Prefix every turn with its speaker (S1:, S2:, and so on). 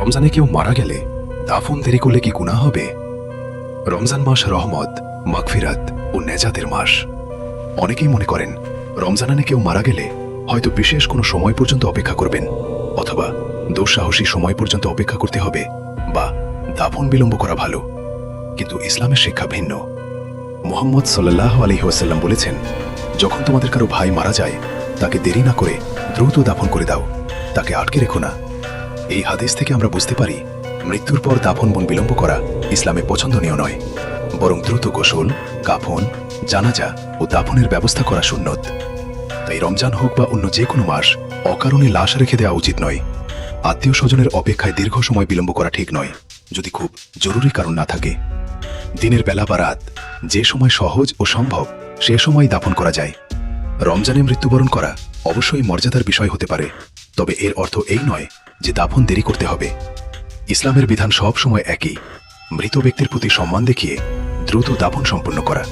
S1: রমজানে কেউ মারা গেলে দাফন দেরি করলে কি গুনাহ হবে? রমজান মাস রহমত, মাগফিরাত ও নেজাতের মাস। অনেকেই মনে করেন রমজানে কেউ মারা গেলে হয়তো বিশেষ কোনো সময় পর্যন্ত অপেক্ষা করবেন, অথবা দুঃসাহসী সময় পর্যন্ত অপেক্ষা করতে হবে, বা দাফন বিলম্ব করা ভালো। কিন্তু ইসলামের শিক্ষা ভিন্ন। মুহাম্মদ সাল্লাল্লাহু আলাইহি ওয়াসাল্লাম বলেছেন, যখন তোমাদের কারো ভাই মারা যায় তাকে দেরি না করে দ্রুত দাফন করে দাও, তাকে আটকে রেখো না। এই হাদিস থেকে আমরা বুঝতে পারি, মৃত্যুর পর দাফন বিলম্ব করা ইসলামে পছন্দনীয় নয়, বরং দ্রুত গোসল, কাফন, জানাজা ও দাফনের ব্যবস্থা করা সুন্নত। তাই রমজান হোক বা অন্য যে কোনো মাস অকারণে লাশ রেখে দেওয়া উচিত নয়। আত্মীয় স্বজনের অপেক্ষায় দীর্ঘ সময় বিলম্ব করা ঠিক নয়, যদি খুব জরুরি কারণ না থাকে। দিনের বেলা বা রাত, যে সময় সহজ ও সম্ভব সে সময় দাফন করা যায়। রমজানে মৃত্যুবরণ করা অবশ্যই মর্যাদার বিষয় হতে পারে, তবে এর অর্থ এই নয় যে দাফন দেরি করতে হবে। ইসলামের বিধান সব সময় একই, মৃত ব্যক্তির প্রতি সম্মান দেখিয়ে দ্রুত দাফন সম্পন্ন করা।